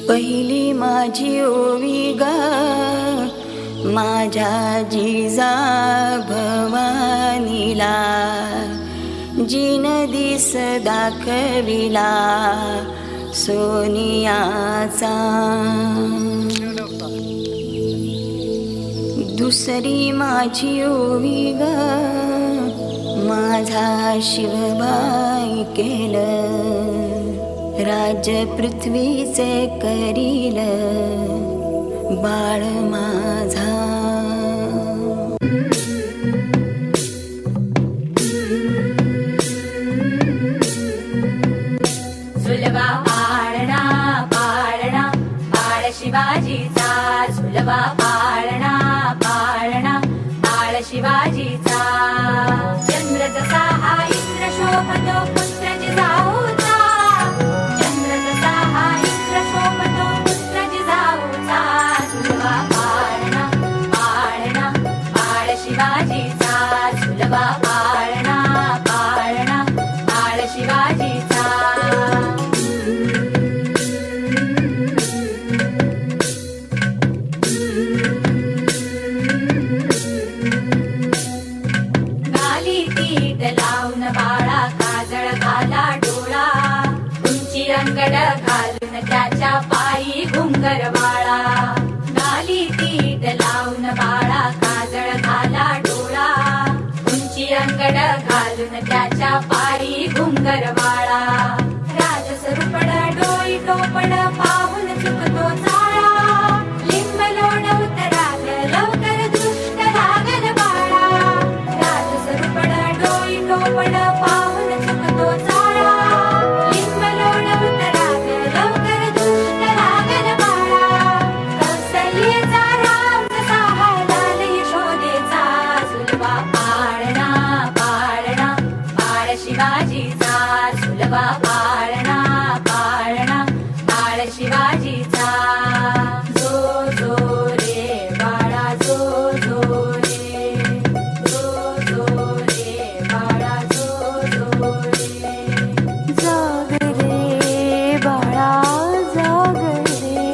पहिली माझी ओवी गा माझ्या जिजा भवानीला, जिन दिस दाखविला सोनियाचा. दुसरी माझी ओवी गा माझा शिवबाई केलं, राज्य पृथ्वीचे करील बाळ माझा. झुलवा पाळणा पाळणा बाळ शिवाजीचा, झुलवा पाळणा पाळणा बाळ शिवाजीचा. चंद्र जसा हा इंद्र शोभतो पुत्र जिजाऊचा, चंद्र जसा हा इंद्र शोभतो पुत्र जिजाऊचा. झुलवा पाळणा पाळणा बाळ शिवाजीचा, झुलवा पाळणा पाळणा बाळ शिवाजीचा. बाळा काजळ घाला डोळा, उंची अंगड घालून त्याच्या पायी घुंगर वाळा. गाली तीट लावून बाळा काजळ घाला डोळा, उंची अंगड घालून त्याच्या पायी घुंगर वाळा. राजसरूपड डोई टोपड पाहून चुकतो चाळा, लिंब लोण उतराल लवकर दृष्ट लागल बाळा. राजसरूपड डोई टोपड पाहून चुकतो चाळा, लिंब लोण उतराल लवकर दृष्ट लागल बाळा. कौसल्येचा राम जसा लाल यशोदेचा, झुलवा पाळणा पाळणा बाळ शिवाजीचा, झुलवा पाळणा पाळणा बाळ शिवाजीचा. जो जो रे बाळा जो जो रे, जो जो रे बाळा जो जो रे. जाग रे बाळा जाग रे,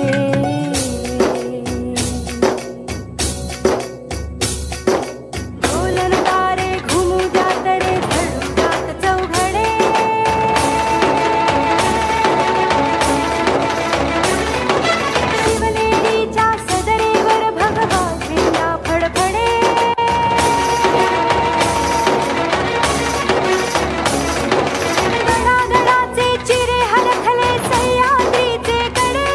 डोलन तारे घुमू द्यात रे झळू द्यात चौघडे. शिवनेरीच्या सदरेवर भगवा झेंडा फडफडे. गडागडाचे चिरे हलखले सह्याद्रीचे कडे.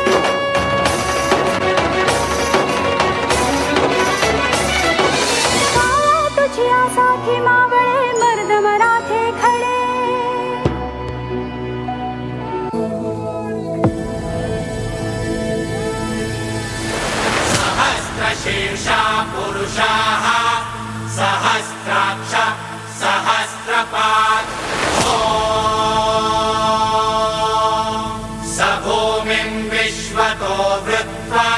माया तुझी आसाठी मावळे मर्द मराठे खडे. सहस्रशीर्षा पुरुषाः सहस्राक्ष सहस्रपात्. स भूमिं विश्वतो वृत्वा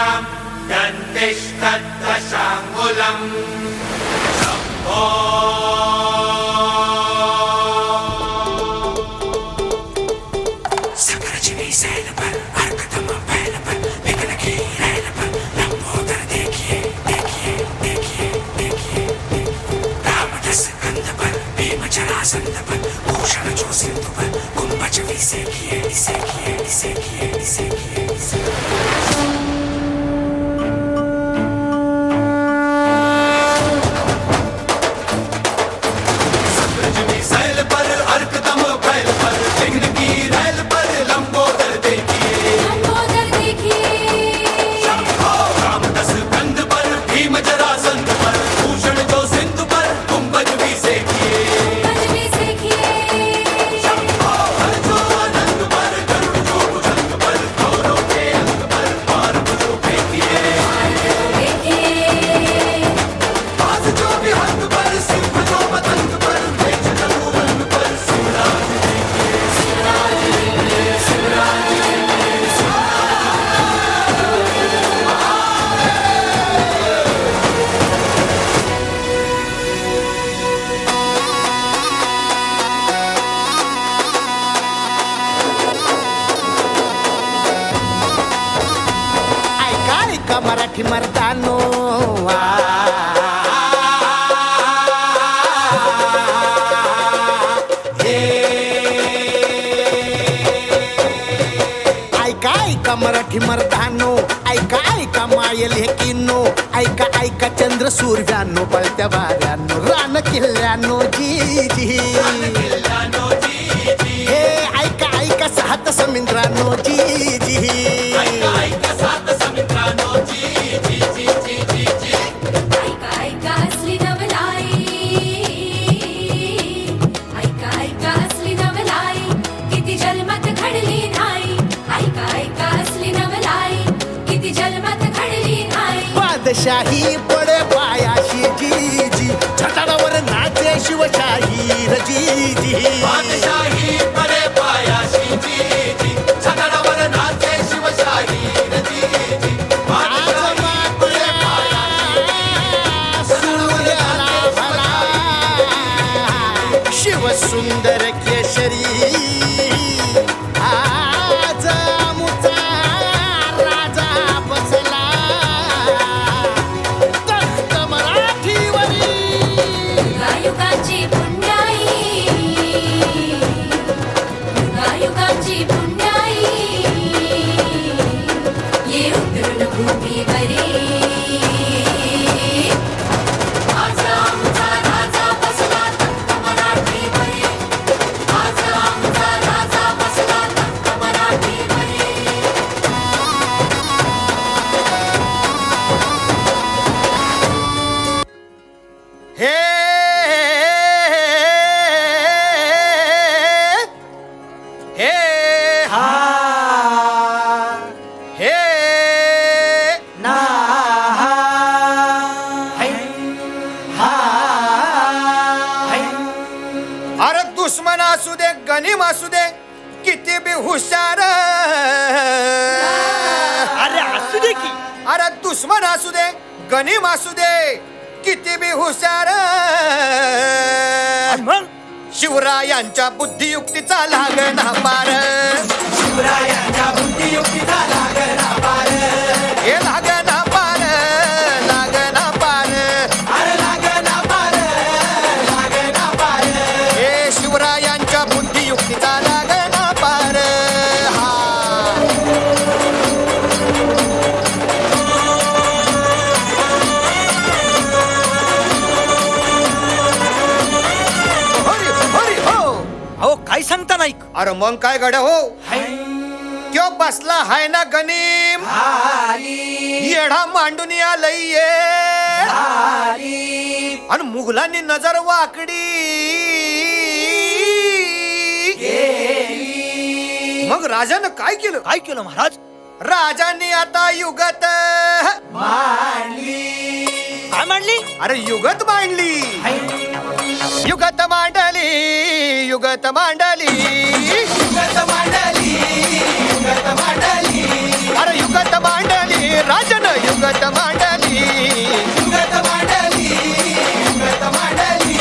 दन्तिष्ठद्दशाङ्गुलम्. शम्भो सकरजिनी सैल पर अर्कतम फैल पर विघ्न की रैल पर लंबोदर देखिए देखिए देखिए देखिए. रामदस कंध पर भीम जरासंध पर भूषण जो सिंधु पर कुंभज विसे किए इसे किए इसे किए इसे किए इसे. मराठी मर्दानो ऐका ऐका मराठी मर्दानो ऐका ऐका मायल हे किन्नो ऐका ऐका चंद्र सूर्यानो पळत्या वाऱ्यानो रान किल्ल्यानो जी जी हे ऐका ऐका सात समुद्रानो जी जी ऐका ऐका असली नवलाई ऐका ऐका असली नवलाई किती जन्मात घडली नाही ऐका ऐका असली नवलाई किती जन्मात घडली नाही बादशाही पडे पायाशी जी जी छटाडावर नाचे शिवशाही र जी जी बादशाही पडे पायाशी जी जी छटाडावर नाचे शिवशाही र जी जी आज मात्र सूर्याला भला शिव सुंदर केशरी आज आमुचा राजा बसला तख्त मराठीवरी युगायुगाची पुण्याई युगायुगाची पुण्याई ये उतरून भूमीवरी आज आमचा राजा बसला तख्त मराठीवरी आज आमचा राजा बसला तख्त मराठीवरी हे हे हा हे ना अरे दुश्मन असू दे गनीम असू दे किती बी हुशार अरे असू दे की अरे दुश्मन असू दे गनीम असू दे किती बी हुशार शिवरायांच्या बुद्धियुक्तीचा लागना पार शिवरायांच्या बुद्धियुक्तीचा लागना पार हे लागना पार लागना पार अरे लागना पार लागना पार हे शिवरायांच्या बुद्धियुक्तीचा लागना पार हा हरी हरी हो अहो काय सांगता नाही अरे मग काय गड्या हो क्यों बसला हाय ना गनीम येढा मांडून आलंय ये आणि मुघलांनी नजर वाकडी मग राजानं काय केलं काय केलं महाराज राजांनी आता युगत काय मांडली अरे युगत मांडली युगत मांडली युगत मांडली युगत मांडली युगत मांडली अरे युगत मांडली राजानं युगत मांडली युगत मांडली युगत मांडली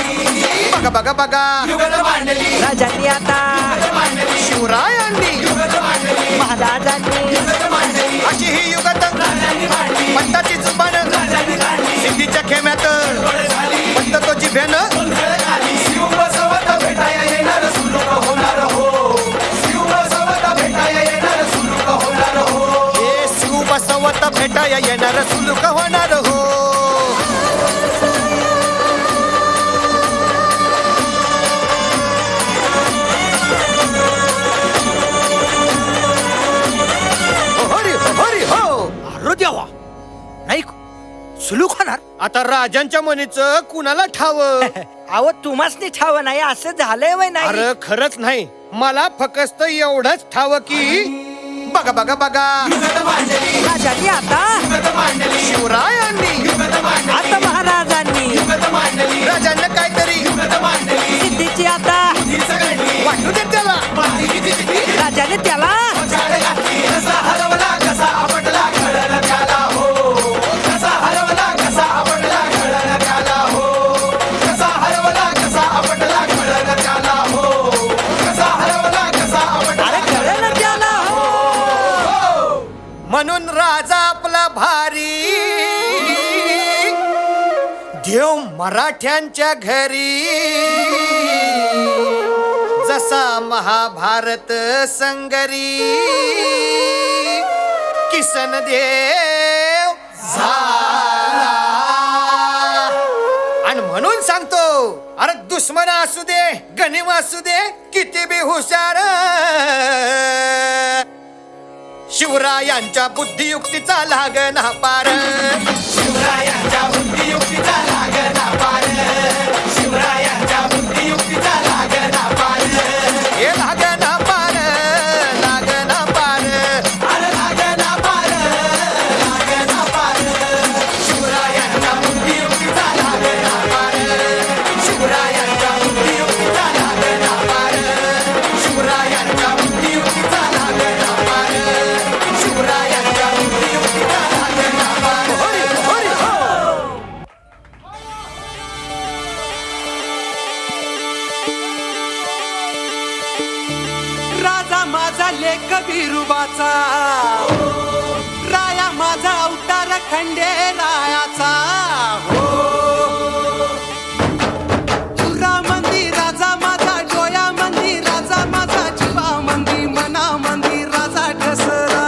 बघा बघा बघा युगत मांडली राजांनी आता युगत मांडली शिवरायांनी युगत मांडली महाराजांनी युगत मांडली अशी ही युगत राजांनी मांडली पंताची जुबान राजांनी काढली सिद्धीच्या खेम्यात डोळे झाली पंत तो जिभेनं गोंधळ झाली शिव बसवत भेटाया येणार सुलूक होणार हो शिव बसवत भेटाया येणार सुलूक होणार हो हे शिव बसवत भेटाया येणार सुलूक होणार हो हरी हरी हो अरे देवा नाही सुलूक होणार आता राजांच्या मनीचं कुणाला ठाव अहो तुम्हासनी ठाव नाही असं झालंय वय नाही अरे खरंच नाही मला फक्त एवढंच ठाव की बघा बघा बघा युगत मांडली राजांनी आता युगत मांडली शिवरायांनी युगत मांडली आता महाराजांनी युगत मांडली राजांना काहीतरी युगत मांडली सिद्धीची आता तीच घडली वाटू दे त्याला माती किती किती राजाने त्याला झाड घातली कसा हरवला कसा आपटला घडला त्याला हो कसा हरवला कसा आपटला घडला त्याला हो कसा हरवला कसा आपटला घडला त्याला हो कसा हरवला कसा अरे आपटला कळलं त्याला हो म्हणून राजा आपला भारी देव मराठ्यांच्या घरी जसा महाभारत संगरी किसन देव झाला. आणि म्हणून सांगतो, अरे दुश्मन असू दे गनिम असू दे किती बी हुशार, शिवरायांच्या बुद्धियुक्तीचा लागना पार. शिवरायांच्या बुद्धियुक्तीचा लागना पार. शिवरायांच्या बुद्धियुक्तीचा लागना पार. हे लागना पार, लागना पार, अरे लागना पार, लागना पार. शिवरायांच्या बुद्धियुक्तीचा लागना पार. शिवरायांच्या बुद्धियुक्तीचा लागना पार. शिवरायांच्या बुद्धियुक्तीचा लागना पार. शिवरायांच्या बुद्धियुक्तीचा लागना पार. होय, होय, हो. राजा माझा लेख बिरुबाचा, राया माझा अवतार खंडेरायाचा. तुरा मंदी राजा माझा, डोया मंदी राजा माझा, जीवा मंदी मना मंदी राजा ठसरा.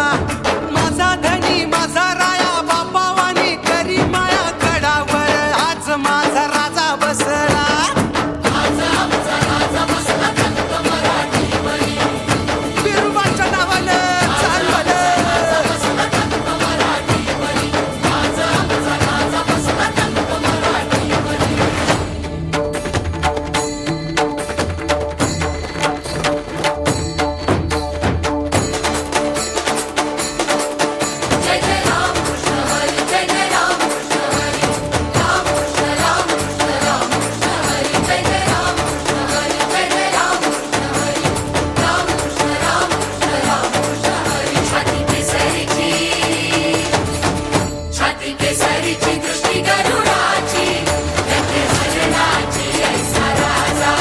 माझा धनी माझा राया, बापावानी करी माया गडावर आज माझा राजा बसला. बिरुबाच्या नावानं चालवलं. जय जय राम कृष्ण हरी, जय जय राम कृष्ण हरी. राम कृष्ण राम कृष्ण राम कृष्ण हरी. जय जय राम कृष्ण हरी, जय जय राम कृष्ण हरी. राम कृष्ण राम कृष्ण राम कृष्ण हरी. छाती केसरीची, छाती केसरीची दृष्टी गरुडाची, व्यक्ती भजनाची ऐसा राजा.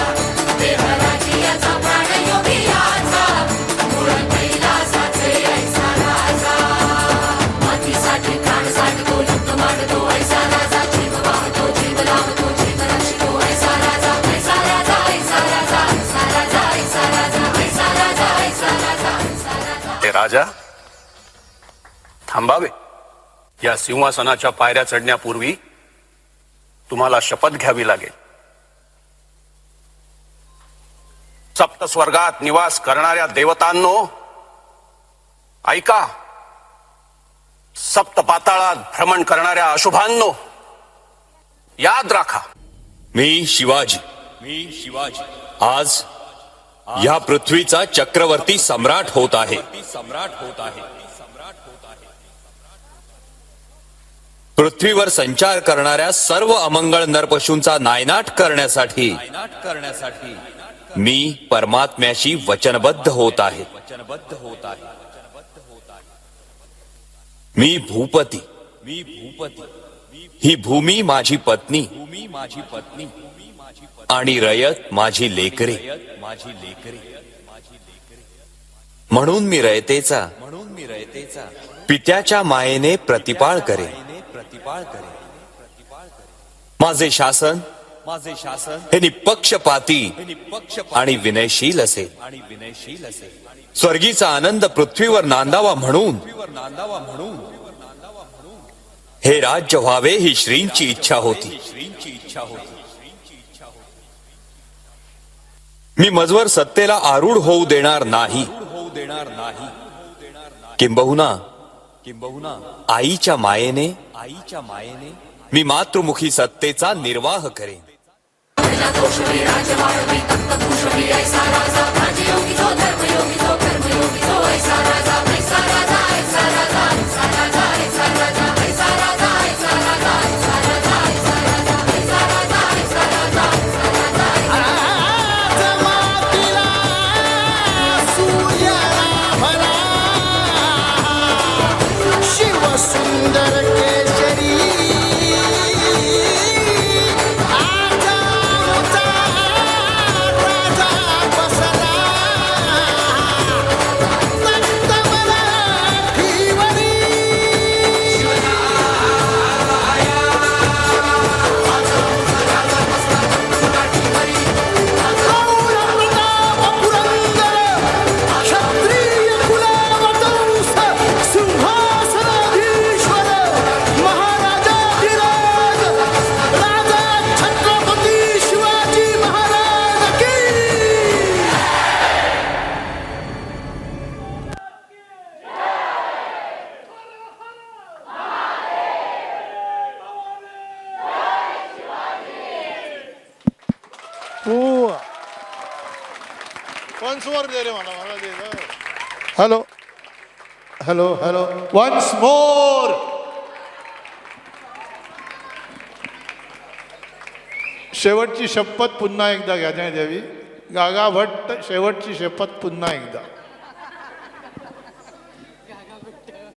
देवराजी याचा प्राण योगी याचा, मूळ कैलासाचे ऐसा राजा. मातीसाठी प्राण साठतो, युक्त मांडतो ऐसा राजा. जीव वाहतो, जीव लावतो, जीव रक्षितो ऐसा राजा. ऐसा राजा, ऐसा राजा, ऐसा राजा, ऐसा राजा, ऐसा राजा, ऐसा राजा, ऐसा राजा. ते राजा थांबावे. या सिंहासनाच्या पायऱ्या चढण्यापूर्वी तुम्हाला शपथ घ्यावी लागेल. सप्त स्वर्गात निवास करणाऱ्या देवतांनो ऐका. सप्त पाताळात भ्रमण करणाऱ्या अशुभांनो याद राखा. मी शिवाजी आज या पृथ्वीचा चक्रवर्ती सम्राट होत आहे. पृथ्वीवर संचार करणाऱ्या सर्व अमंगळ नरपशूंचा नायनाट करण्यासाठी मी परमात्म्याशी वचनबद्ध होत आहे. मी भूपती, ही भूमी माझी पत्नी आणि रयत माझी लेकरे. म्हणून मी रयतेचा पित्याच्या मायेने प्रतिपाळ करेन. माझे शासन हे निपक्षपाती आणि विनयशील असेल. स्वर्गीचा आनंद पृथ्वीवर नांदावा म्हणून हे राज्य व्हावे ही श्रींची इच्छा होती. मी मजवर सत्तेला आरूढ होऊ देणार नाही. किंबहुना आईच्या मायेने मी मातृमुखी सत्तेचा निर्वाह करेन. सुंदर केशरी आजा राजा बसला तख्त मराठीवरी. वन्स मोर दे रे मला दे. Hello hello hello once more. शेवटची शपथ पुन्हा एकदा घ्या द्यावी. गागा भट्ट शेवटची शपथ पुन्हा एकदा.